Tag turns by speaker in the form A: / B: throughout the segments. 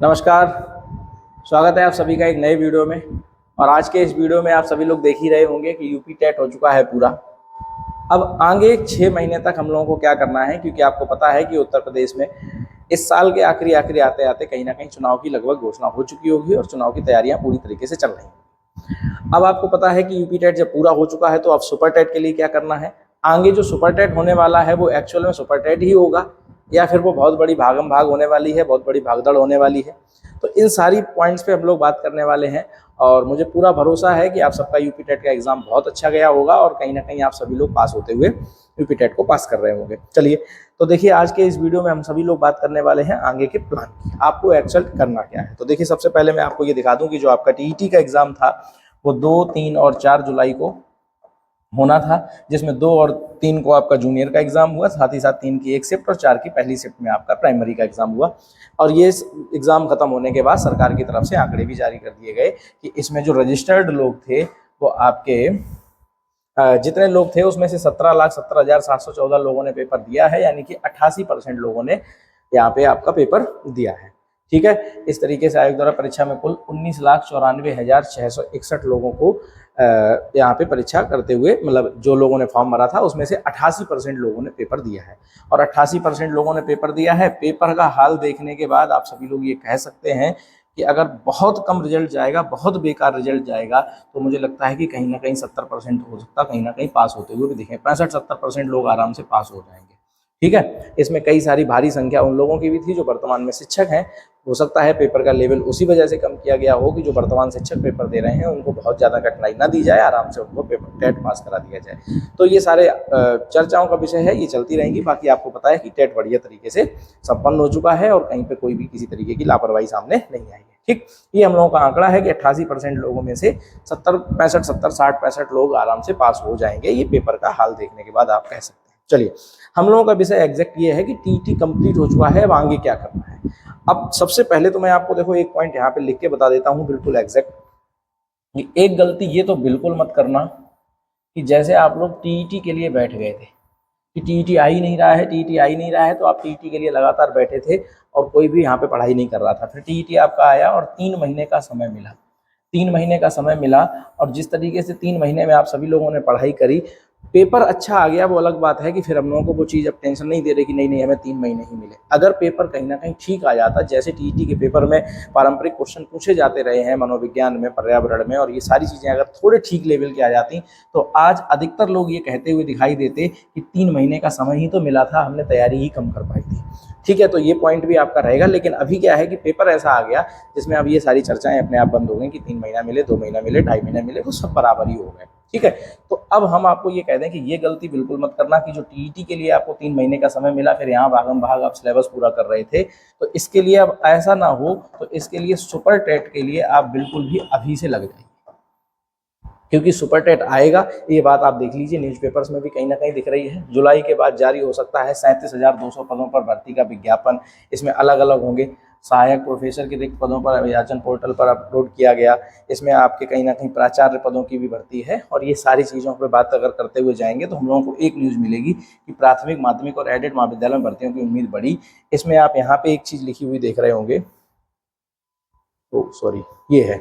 A: नमस्कार। स्वागत है आप सभी का एक नए वीडियो में। और आज के इस वीडियो में आप सभी लोग देख ही रहे होंगे कि यूपी टेट हो चुका है पूरा। अब आगे 6 महीने तक हम लोगों को क्या करना है, क्योंकि आपको पता है कि उत्तर प्रदेश में इस साल के आखिरी आखिरी आते आते कहीं ना कहीं चुनाव की लगभग घोषणा हो चुकी होगी और चुनाव की तैयारियां पूरी तरीके से चल रही हैं। अब आपको पता है कि यूपी टेट जब पूरा हो चुका है तो अब सुपर टेट के लिए क्या करना है। आगे जो सुपर टेट होने वाला है वो एक्चुअल में सुपर टेट ही होगा या फिर वो बहुत बड़ी भागम भाग होने वाली है, बहुत बड़ी भागदड़ होने वाली है। तो इन सारी पॉइंट्स पे हम लोग बात करने वाले हैं और मुझे पूरा भरोसा है कि आप सबका यूपी टेट का एग्जाम बहुत अच्छा गया होगा और कहीं ना कहीं आप सभी लोग पास होते हुए यूपी टेट को पास कर रहे होंगे। चलिए तो देखिए, आज के इस वीडियो में हम सभी लोग बात करने वाले हैं आगे के प्लान की, आपको एक्चुअल करना क्या है। तो देखिए, सबसे पहले मैं आपको ये दिखा दूं कि जो आपका टीईटी का एग्जाम था वो 2, 3 और 4 जुलाई को होना था, जिसमें 2 और 3 को आपका जूनियर का एग्जाम हुआ, साथ ही साथ 3 की एक शिफ्ट और 4 की पहली शिफ्ट में आपका प्राइमरी का एग्जाम हुआ। और ये एग्जाम खत्म होने के बाद सरकार की तरफ से आंकड़े भी जारी कर दिए गए कि इसमें जो रजिस्टर्ड लोग थे वो आपके जितने लोग थे उसमें से 17,17,714 लोगों ने पेपर दिया है, यानी कि 88% लोगों ने यहाँ पे आपका पेपर दिया है। ठीक है, इस तरीके से आयोग द्वारा परीक्षा में कुल 19,94,661 लोगों को यहाँ पे परीक्षा करते हुए, मतलब जो लोगों ने फॉर्म भरा था उसमें से 88% लोगों ने पेपर दिया है। और 88% लोगों ने पेपर दिया है। पेपर का हाल देखने के बाद आप सभी लोग ये कह सकते हैं कि अगर बहुत कम रिजल्ट जाएगा, बहुत बेकार रिजल्ट जाएगा, तो मुझे लगता है कि कहीं ना कहीं 70% हो सकता है कहीं ना कहीं पास होते हुए भी दिखें। 65-70% लोग आराम से पास हो जाएंगे। ठीक है, इसमें कई सारी भारी संख्या उन लोगों की भी थी जो वर्तमान में शिक्षक हैं। हो सकता है पेपर का लेवल उसी वजह से कम किया गया हो कि जो वर्तमान शिक्षक पेपर दे रहे हैं उनको बहुत ज़्यादा कठिनाई ना दी जाए, आराम से उनको पेपर टेट पास करा दिया जाए। तो ये सारे चर्चाओं का विषय है, ये चलती रहेंगी। बाकी आपको पता है कि टेट बढ़िया तरीके से संपन्न हो चुका है और कहीं पे कोई भी किसी तरीके की लापरवाही सामने नहीं आई है। ठीक, ये हम लोगों का आंकड़ा है कि 88% लोगों में से 60 लोग आराम से पास हो जाएंगे। ये पेपर का हाल देखने के बाद आप कह सकते हैं। चलिए, हम लोगों का विषय एग्जैक्ट ये है कि टीटी कंप्लीट हो चुका है, अब आगे क्या करना है। अब सबसे पहले तो मैं आपको देखो एक पॉइंट यहाँ पे लिख के बता देता हूँ बिल्कुल एग्जैक्ट। एक गलती ये तो बिल्कुल मत करना कि जैसे आप लोग टीईटी के लिए बैठ गए थे कि टीईटी आ ही नहीं रहा है, टीईटी आ ही नहीं रहा है, तो आप टीईटी के लिए लगातार बैठे थे और कोई भी यहाँ पे पढ़ाई नहीं कर रहा था। फिर टीईटी आपका आया और 3 महीने का समय मिला। 3 महीने का समय मिला और जिस तरीके से 3 महीने में आप सभी लोगों ने पढ़ाई करी, पेपर अच्छा आ गया, वो अलग बात है कि फिर हम लोगों को वो चीज़ अब टेंशन नहीं दे रही कि नहीं नहीं हमें 3 महीने ही मिले। अगर पेपर कहीं ना कहीं ठीक आ जाता, जैसे टीईटी के पेपर में पारंपरिक क्वेश्चन पूछे जाते रहे हैं, मनोविज्ञान में, पर्यावरण में, और ये सारी चीज़ें अगर थोड़े ठीक लेवल की आ जाती तो आज अधिकतर लोग ये कहते हुए दिखाई देते कि 3 महीने का समय ही तो मिला था, हमने तैयारी ही कम कर पाई थी। ठीक है, तो ये पॉइंट भी आपका रहेगा। लेकिन अभी क्या है कि पेपर ऐसा आ गया जिसमें अब ये सारी चर्चाएं अपने आप बंद हो गई कि 3 महीना मिले, 2 महीना मिले, 2.5 महीना मिले, वो सब बराबर ही हो गए। ठीक है, तो अब हम आपको ये कह दें कि ये गलती बिल्कुल मत करना कि जो टीईटी के लिए आपको 3 महीने का समय मिला, फिर यहाँ भागम भाग आप सिलेबस पूरा कर रहे थे, तो इसके लिए अब ऐसा ना हो। तो इसके लिए सुपर टेट के लिए आप बिल्कुल भी अभी से लग जाइए, क्योंकि सुपर टेट आएगा। ये बात आप देख लीजिए, न्यूज़पेपर्स में भी कहीं ना कहीं दिख रही है। जुलाई के बाद जारी हो सकता है 37,200 पदों पर भर्ती का विज्ञापन। इसमें अलग अलग होंगे। सहायक प्रोफेसर के रिक्त पदों पर अभियाचन पोर्टल पर अपलोड किया गया। इसमें आपके कहीं ना कहीं प्राचार्य पदों की भी भर्ती है। और ये सारी चीज़ों पर बात अगर करते हुए जाएंगे तो हम लोगों को एक न्यूज़ मिलेगी कि प्राथमिक, माध्यमिक और एडेड महाविद्यालय में भर्तियों की उम्मीद बढ़ी। इसमें आप यहाँ पे एक चीज़ लिखी हुई देख रहे होंगे, सॉरी, ये है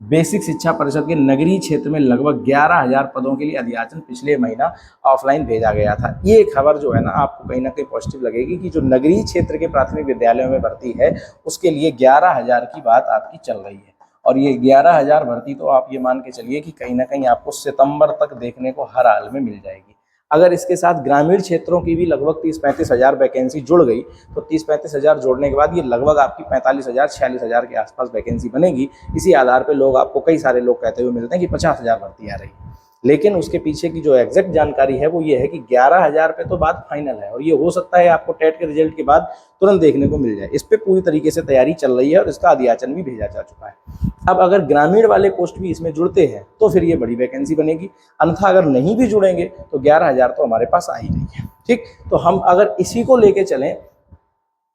A: बेसिक शिक्षा परिषद के नगरीय क्षेत्र में लगभग 11,000 पदों के लिए अध्याचन पिछले महीना ऑफलाइन भेजा गया था। ये खबर जो है ना, आपको कहीं ना कहीं पॉजिटिव लगेगी कि जो नगरीय क्षेत्र के प्राथमिक विद्यालयों में भर्ती है उसके लिए 11,000 की बात आपकी चल रही है। और ये 11,000 भर्ती तो आप ये मान के चलिए कि कहीं ना कहीं आपको सितंबर तक देखने को हर हाल में मिल जाएगी। अगर इसके साथ ग्रामीण क्षेत्रों की भी लगभग 30-35 हज़ार वैकेंसी जुड़ गई तो 30-35 हज़ार जोड़ने के बाद ये लगभग आपकी 45,000-46,000 के आसपास वैकेंसी बनेगी। इसी आधार पे लोग आपको, कई सारे लोग कहते हुए मिलते हैं कि 50,000 भर्ती आ रही है। लेकिन उसके पीछे की जो एग्जैक्ट जानकारी है वो ये है कि 11,000 पे तो बात फाइनल है और ये हो सकता है आपको टेट के रिजल्ट के बाद तुरंत देखने को मिल जाए। इस पर पूरी तरीके से तैयारी चल रही है और इसका अध्याचन भी भेजा जा चुका है। अब अगर ग्रामीण वाले पोस्ट भी इसमें जुड़ते हैं तो फिर ये बड़ी वैकेंसी बनेगी, अन्यथा अगर नहीं भी जुड़ेंगे तो 11,000 तो हमारे पास आ ही नहीं है। ठीक, तो हम अगर इसी को लेके चलें,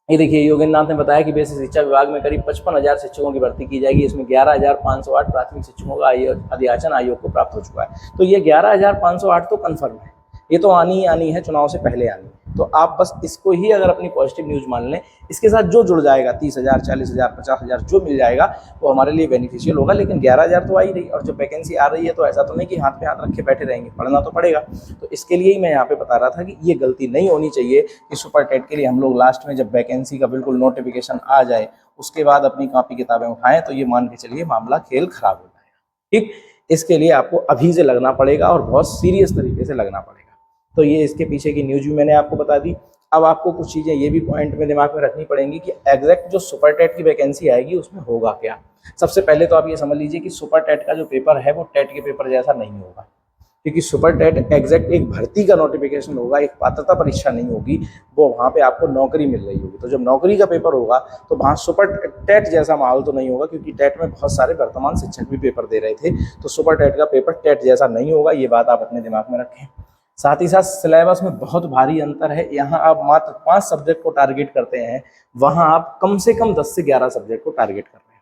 A: ये देखिए योगेंद्र नाथ ने बताया कि बेसिक शिक्षा विभाग में करीब 55,000 शिक्षकों की भर्ती की जाएगी। इसमें 11,508 प्राथमिक शिक्षकों का अध्याचन आयोग को प्राप्त हो चुका है। तो ये 11,508 तो कन्फर्म है, ये तो आनी ही आनी है, चुनाव से पहले आनी है। तो आप बस इसको ही अगर अपनी पॉजिटिव न्यूज़ मान लें, इसके साथ जो जुड़ जाएगा 30,000, 40,000, 50,000 जो मिल जाएगा वो हमारे लिए बेनिफिशियल होगा। लेकिन 11,000 तो आ ही रही, और जब वैकेंसी आ रही है तो ऐसा तो नहीं कि हाथ पे हाथ रखे बैठे रहेंगे, पढ़ना तो पड़ेगा। तो इसके लिए ही मैं यहाँ पे बता रहा था कि ये गलती नहीं होनी चाहिए कि सुपर टेट के लिए हम लोग लास्ट में जब वैकेंसी का बिल्कुल नोटिफिकेशन आ जाए उसके बाद अपनी कॉपी किताबें उठाएं, तो ये मान के चलिए मामला खेल खराब हो जाएगा। ठीक, इसके लिए आपको अभी से लगना पड़ेगा और बहुत सीरियस तरीके से लगना पड़ेगा। तो ये इसके पीछे की न्यूज़ भी मैंने आपको बता दी। अब आपको कुछ चीज़ें ये भी पॉइंट में दिमाग में रखनी पड़ेंगी कि एग्जैक्ट जो सुपर टेट की वैकेंसी आएगी उसमें होगा क्या। सबसे पहले तो आप ये समझ लीजिए कि सुपर टेट का जो पेपर है वो टेट के पेपर जैसा नहीं होगा, क्योंकि सुपर टेट एग्जैक्ट एक भर्ती का नोटिफिकेशन होगा, एक पात्रता परीक्षा नहीं होगी। वो वहाँ पे आपको नौकरी मिल रही होगी। तो जब नौकरी का पेपर होगा तो वहाँ सुपर टेट जैसा माहौल तो नहीं होगा, क्योंकि टेट में बहुत सारे वर्तमान शिक्षक भी पेपर दे रहे थे। तो सुपर टेट का पेपर टेट जैसा नहीं होगा, ये बात आप अपने दिमाग में रखें। साथ ही साथ सिलेबस में बहुत भारी अंतर है। यहाँ आप मात्र 5 सब्जेक्ट को टारगेट करते हैं, वहाँ आप कम से कम 10 से 11 सब्जेक्ट को टारगेट कर रहे हैं।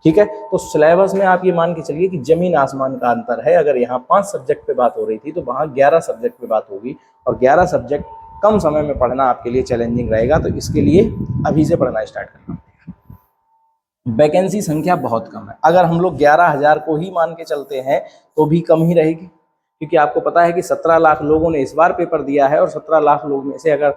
A: ठीक है, तो सिलेबस में आप ये मान के चलिए कि जमीन आसमान का अंतर है। अगर यहाँ 5 सब्जेक्ट पे बात हो रही थी तो वहाँ 11 सब्जेक्ट पे बात होगी, और 11 सब्जेक्ट कम समय में पढ़ना आपके लिए चैलेंजिंग रहेगा। तो इसके लिए अभी से पढ़ना स्टार्ट करना पड़ेगा। वैकेंसी संख्या बहुत कम है। अगर हम लोग 11,000 को ही मान के चलते हैं तो भी कम ही रहेगी, क्योंकि आपको पता है कि 17 लाख लोगों ने इस बार पेपर दिया है, और 17 लाख लोग में से अगर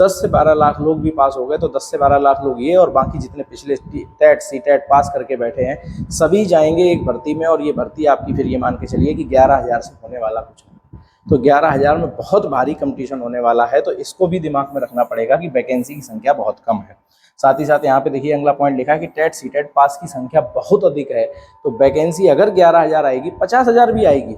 A: 10 से 12 लाख लोग भी पास हो गए तो 10 से 12 लाख लोग ये और बाकी जितने पिछले टेट सीटेट पास करके बैठे हैं सभी जाएंगे एक भर्ती में। और ये भर्ती आपकी फिर ये मान के चलिए कि 11,000 से होने वाला कुछ नहीं। तो 11,000 में बहुत भारी कंपटीशन होने वाला है। तो इसको भी दिमाग में रखना पड़ेगा कि वैकेंसी की संख्या बहुत कम है। साथ ही साथ यहाँ पे देखिए अगला पॉइंट लिखा है कि टेट सीटेट पास की संख्या बहुत अधिक है। तो वैकेंसी अगर 11,000 आएगी, 50,000 भी आएगी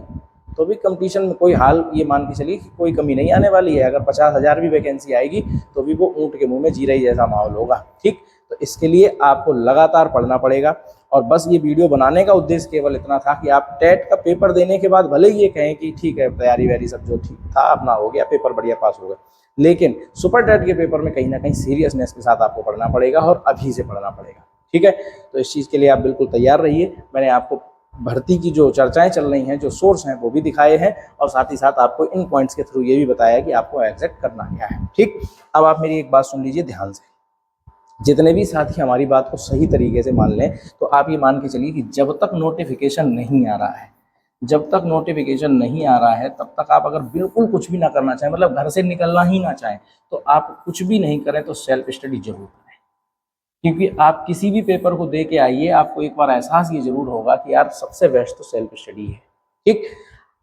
A: तो भी कंपटीशन में कोई हाल ये मान के चलिए कि कोई कमी नहीं आने वाली है। अगर 50,000 भी वैकेंसी आएगी तो भी वो ऊँट के मुंह में जीरा ही जैसा माहौल होगा। ठीक, तो इसके लिए आपको लगातार पढ़ना पड़ेगा। और बस ये वीडियो बनाने का उद्देश्य केवल इतना था कि आप टेट का पेपर देने के बाद भले ही ये कहें कि ठीक है तैयारी वैयारी सब जो ठीक था अपना हो गया, पेपर बढ़िया पास हो गया, लेकिन सुपर टेट के पेपर में कहीं ना कहीं सीरियसनेस के साथ आपको पढ़ना पड़ेगा और अभी से पढ़ना पड़ेगा। ठीक है, तो इस चीज़ के लिए आप बिल्कुल तैयार रहिए। मैंने आपको भर्ती की जो चर्चाएं चल रही हैं, जो सोर्स हैं वो भी दिखाए हैं, और साथ ही साथ आपको इन पॉइंट्स के थ्रू ये भी बताया कि आपको एग्जैक्ट करना क्या है। ठीक, अब आप मेरी एक बात सुन लीजिए ध्यान से। जितने भी साथी हमारी बात को सही तरीके से मान लें तो आप ये मान के चलिए कि जब तक नोटिफिकेशन नहीं आ रहा है, जब तक नोटिफिकेशन नहीं आ रहा है तब तक आप अगर बिल्कुल कुछ भी ना करना चाहें, मतलब घर से निकलना ही ना चाहें, तो आप कुछ भी नहीं करें तो सेल्फ स्टडी जरूर करें। क्योंकि आप किसी भी पेपर को दे के आइए, आपको एक बार एहसास ये जरूर होगा कि यार सबसे बेस्ट तो सेल्फ स्टडी है। ठीक,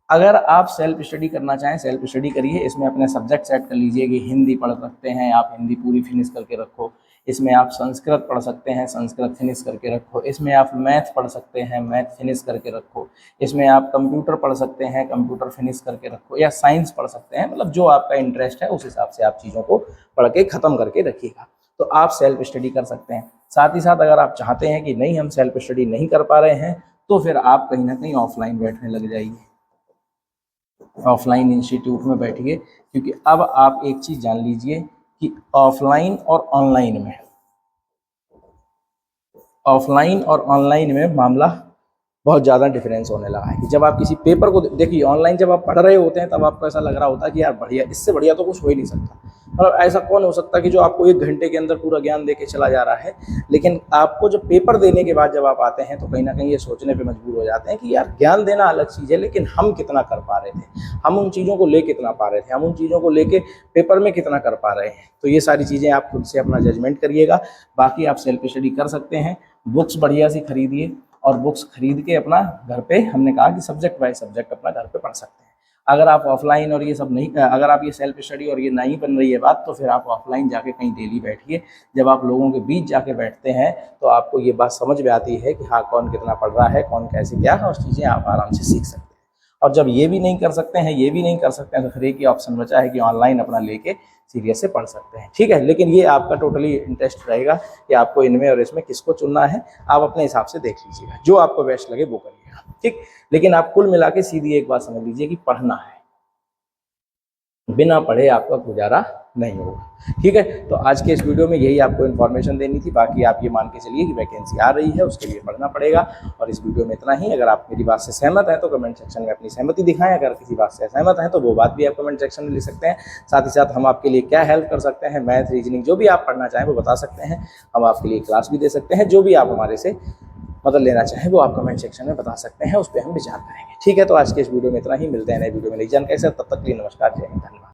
A: अगर आप सेल्फ स्टडी करना चाहें सेल्फ स्टडी करिए। इसमें अपने सब्जेक्ट सेट कर लीजिए कि हिंदी पढ़ सकते हैं आप, हिंदी पूरी फिनिश करके रखो। इसमें आप संस्कृत पढ़ सकते हैं, संस्कृत फिनिश करके रखो। इसमें आप मैथ पढ़ सकते हैं, मैथ फिनिश करके रखो। इसमें आप कंप्यूटर पढ़ सकते हैं, कंप्यूटर फिनिश करके रखो, या साइंस पढ़ सकते हैं। मतलब जो आपका इंटरेस्ट है उस हिसाब से आप चीज़ों को पढ़ के ख़त्म करके रखिएगा, तो आप सेल्फ स्टडी कर सकते हैं। साथ ही साथ अगर आप चाहते हैं कि नहीं हम सेल्फ स्टडी नहीं कर पा रहे हैं तो फिर आप कहीं ना कहीं ऑफलाइन बैठने लग जाइए, ऑफलाइन इंस्टीट्यूट में बैठिए। क्योंकि अब आप एक चीज़ जान लीजिए कि ऑफलाइन और ऑनलाइन में मामला बहुत ज़्यादा डिफरेंस होने लगा है। कि जब आप किसी पेपर को देखिए, ऑनलाइन जब आप पढ़ रहे होते हैं तब आपको ऐसा लग रहा होता है कि यार बढ़िया, इससे बढ़िया तो कुछ हो ही नहीं सकता। मतलब ऐसा कौन हो सकता कि जो आपको 1 घंटे के अंदर पूरा ज्ञान दे के चला जा रहा है। लेकिन आपको जब पेपर देने के बाद जब आप आते हैं तो कहीं ना कहीं ये सोचने पे मजबूर हो जाते हैं कि यार ज्ञान देना अलग चीज़ है, लेकिन हम कितना कर पा रहे थे, हम उन चीज़ों को ले कितना पा रहे थे, हम उन चीज़ों को लेके पेपर में कितना कर पा रहे हैं। तो ये सारी चीज़ें आप खुद से अपना जजमेंट करिएगा। बाकी आप सेल्फ स्टडी कर सकते हैं, बुक्स बढ़िया सी खरीदिए, और बुक्स खरीद के अपना घर पे, हमने कहा कि सब्जेक्ट वाइज सब्जेक्ट अपना घर पे पढ़ सकते हैं। अगर आप ऑफलाइन और ये सब नहीं, अगर आप ये सेल्फ स्टडी और ये नहीं बन रही है बात, तो फिर आप ऑफलाइन जाके कहीं डेली बैठिए। जब आप लोगों के बीच जाके बैठते हैं तो आपको ये बात समझ में आती है कि हाँ कौन कितना पढ़ रहा है, कौन कैसे क्या है, और चीज़ें आप आराम से सीख सकते हैं। और जब ये भी नहीं कर सकते हैं, ये भी नहीं कर सकते हैं, तो फिर एक ही ऑप्शन बचा है कि ऑनलाइन अपना लेके सीरियस से पढ़ सकते हैं। ठीक है, लेकिन ये आपका टोटली इंटरेस्ट रहेगा कि आपको इनमें और इसमें किसको चुनना है। आप अपने हिसाब से देख लीजिएगा, जो आपको बेस्ट लगे वो करिएगा। ठीक, लेकिन आप कुल मिला के सीधी एक बात समझ लीजिए कि पढ़ना है, बिना पढ़े आपका गुजारा नहीं होगा। ठीक है, तो आज के इस वीडियो में यही आपको इन्फॉर्मेशन देनी थी। बाकी आप ये मान के चलिए कि वैकेंसी आ रही है, उसके लिए पढ़ना पड़ेगा। और इस वीडियो में इतना ही। अगर आप मेरी बात से सहमत हैं तो कमेंट सेक्शन में अपनी सहमति दिखाएं, अगर किसी बात से असहमत हैं तो वो बात भी आप कमेंट सेक्शन में लिख सकते हैं। साथ ही साथ हम आपके लिए क्या हेल्प कर सकते हैं, मैथ, रीजनिंग, जो भी आप पढ़ना चाहें वो बता सकते हैं। हम आपके लिए क्लास भी दे सकते हैं। जो भी आप हमारे से मदद लेना चाहें वो आप कमेंट सेक्शन में बता सकते हैं, उस पर हम विचार करेंगे। ठीक है, तो आज के इस वीडियो में इतना ही। मिलते हैं नए वीडियो में नई जानकारी के साथ। तब तक के लिए नमस्कार, जय हिंद, धन्यवाद।